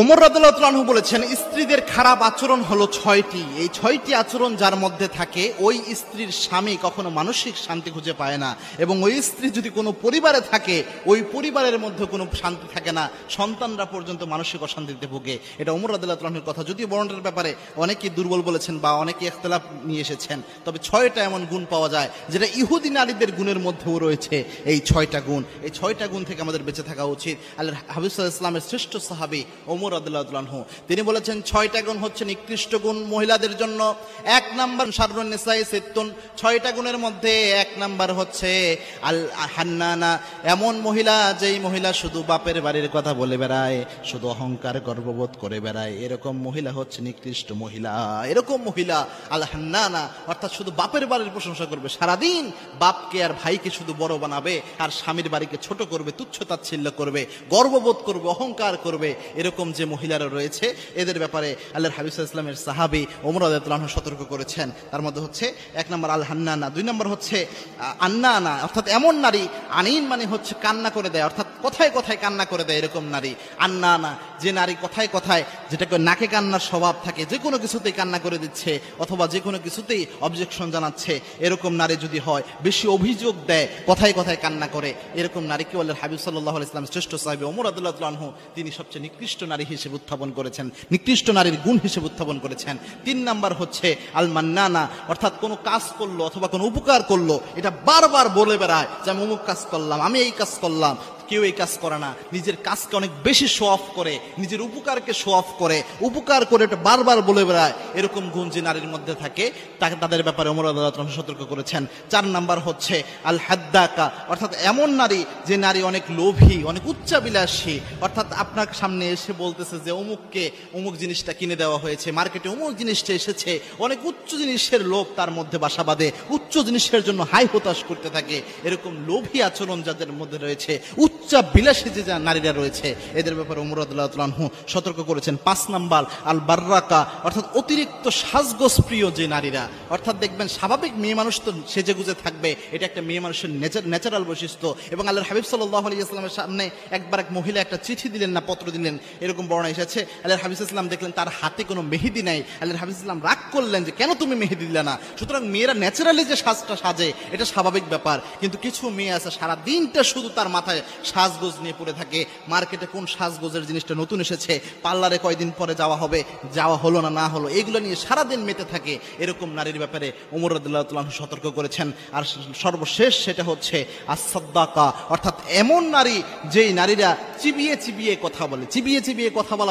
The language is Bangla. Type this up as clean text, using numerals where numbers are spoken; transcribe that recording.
ওমর রাদিয়াল্লাহু আনহু বলেছেন, স্ত্রীদের খারাপ আচরণ হলো 6টি। এই 6টি আচরণ যার মধ্যে থাকে, ওই স্ত্রীর স্বামী কখনো মানসিক শান্তি খুঁজে পায় না, এবং ওই স্ত্রী যদি কোনো পরিবারে থাকে, ওই পরিবারের মধ্যে কোনো শান্তি থাকে না, সন্তানরা পর্যন্ত মানসিক অশান্তিতে ভোগে। এটা ওমর রাদিয়াল্লাহু আনহুর কথা। যদিও বর্ণনার ব্যাপারে অনেকেই দুর্বল বলেছেন বা অনেকে ইখতিলাফ নিয়ে এসেছেন, তবে 6টা এমন গুণ পাওয়া যায় যেটা ইহুদি নারীদের গুণের মধ্যেও রয়েছে। এই 6টা গুণ, এই 6টা গুণ থেকে আমাদের বেঁচে থাকা উচিত। আল্লাহর হাবিব সাল্লাল্লাহু আলাইহি ওয়াসাল্লামের শ্রেষ্ঠ সাহাবী ওমর রাদিয়াল্লাহু আনহু, তিনি বলেছেন 6টা গুণ হচ্ছে নিকৃষ্ট গুণ মহিলাদের জন্য। 1 নাম্বার শাররুন নিসাই সিত্তুন, 6টা গুণের মধ্যে 1 নাম্বার হচ্ছে আল হান্নানা, এমন মহিলা যেই মহিলা শুধু বাপের বাড়ির কথা বলে বেড়ায়, শুধু অহংকার গর্ববোধ করে বেড়ায়, এরকম মহিলা হচ্ছে নিকৃষ্ট মহিলা। এরকম মহিলা আল হান্নানা, অর্থাৎ শুধু বাপের বাড়ির প্রশংসা করবে, সারাদিন বাপকে আর ভাইকে শুধু বড় বানাবে, আর স্বামীর বাড়িকে ছোট করবে, তুচ্ছ তাচ্ছিল্য করবে, গর্ববোধ করবে, অহংকার করবে। এরকম যে মহিলারা রয়েছে, এদের ব্যাপারে আল্লাহর হাবিব সাল্লাল্লাহু আলাইহি ওয়াসাল্লামের সাহাবী ওমর রাদিয়াল্লাহু আনহু সতর্ক করেছেন। তার মধ্যে হচ্ছে 1 নম্বর আল হান্নানা, 2 নম্বর হচ্ছে আন্নানা, অর্থাৎ এমন নারী, আনিন মানে হচ্ছে কান্না করে দেয়, অর্থাৎ কথায় কথায় কান্না করে দেয়, এরকম নারী। আন্নানা, যে নারী কথায় কথায়, যেটাকে নাকে কান্নার স্বভাব থাকে, যে কোনো কিছুতেই কান্না করে দিচ্ছে অথবা যে কোনো কিছুতেই অবজেকশন জানাচ্ছে, এরকম নারী যদি হয়, বেশি অভিযোগ দেয়, কথায় কথায় কান্না করে, এরকম নারীকে আল্লাহর হাবিব সাল্লাল্লাহু আলাইহি ওয়াসাল্লাম শ্রেষ্ঠ সাহাবী ওমর রাদিয়াল্লাহু আনহু তিনি সবচেয়ে নিকৃষ্ট নারী হিসেবে উত্থাপন করেছেন, নিকৃষ্ট নারীর গুণ হিসেবে উত্থাপন করেছেন। 3 নাম্বার হচ্ছে আল মান্নানা, অর্থাৎ কোনো কাজ করলো অথবা কোনো উপকার করলো, এটা বারবার বলে বেড়ায় যে আমি অমুক কাজ করলাম, আমি এই কাজ করলাম। কেউ এই কাজ করে না, নিজের কাজকে অনেক বেশি শো অফ করে, নিজের উপকারকে শো অফ করে, উপকার করে এটা বারবার বলে বেড়ায়। এরকম গুণ যে নারীর মধ্যে থাকে, তাকে তাদের ব্যাপারে ওমর রাদিয়াল্লাহু আনহু সতর্ক করেছেন। 4 নাম্বার হচ্ছে আল হাদ্দাকা, অর্থাৎ এমন নারী যে নারী অনেক লোভী, অনেক উচ্চাবিলাসী, অর্থাৎ আপনার সামনে এসে বলতেছে যে অমুককে অমুক জিনিসটা কিনে দেওয়া হয়েছে, মার্কেটে অমুক জিনিসটা এসেছে, অনেক উচ্চ জিনিসের লোভ তার মধ্যে বাসা বাঁধে, উচ্চ জিনিসের জন্য হাই হতাশ করতে থাকে। এরকম লোভী আচরণ যাদের মধ্যে রয়েছে, উচ্চাবিলাসী যে নারীরা রয়েছে, এদের ব্যাপারে ওমর রাদিয়াল্লাহু আনহু সতর্ক করেছেন। 5 নাম্বার আল বাররাকা, অর্থাৎ অতিরিক্ত সাজগোজ প্রিয় যে নারীরা, অর্থাৎ দেখবেন স্বাভাবিক মেয়ে মানুষ তো সেজে গুজে থাকবে, এটা একটা মেয়ে মানুষের ন্যাচারাল বৈশিষ্ট্য। এবং আল্লাহর হাবিব সাল্লাল্লাহু আলাইহি ওয়াসাল্লামের সামনে একবার এক মহিলা একটা চিঠি দিলেন না পত্র দিলেন, এরকম বর্ণনা এসেছে। আল্লাহর হাবিব সাল্লাল্লাহু আলাইহি ওয়াসাল্লাম দেখলেন তার হাতে কোনো মেহেদি নাই, আল্লাহর হাবিব সাল্লাল্লাহু আলাইহি ওয়াসাল্লাম রাগ করলেন যে কেন তুমি মেহেদি দিলে না। সুতরাং মেয়েরা ন্যাচারালি যে সাজটা সাজে, এটা স্বাভাবিক ব্যাপার, কিন্তু কিছু মেয়ে আছে সারা দিনটা শুধু তার মাথায় সাজগোজ নিয়ে পড়ে থাকে, মার্কেটে কোন সাজগোজের জিনিসটা নতুন এসেছে, পার্লারে কয়দিন পরে যাওয়া হবে, যাওয়া হলো না হলো, এগুলো নিয়ে সারাদিন মেতে থাকে। এরকম নারীর ব্যাপারে ওমর রাদিয়াল্লাহু আনহু সতর্ক করেছেন। আর সর্বশেষ সেটা হচ্ছে আস-সাদ্দাকা, অর্থাৎ এমন নারী যেই নারীরা চিবিয়ে চিবিয়ে কথা বলে, চিবিয়ে চিবিয়ে কথা বলা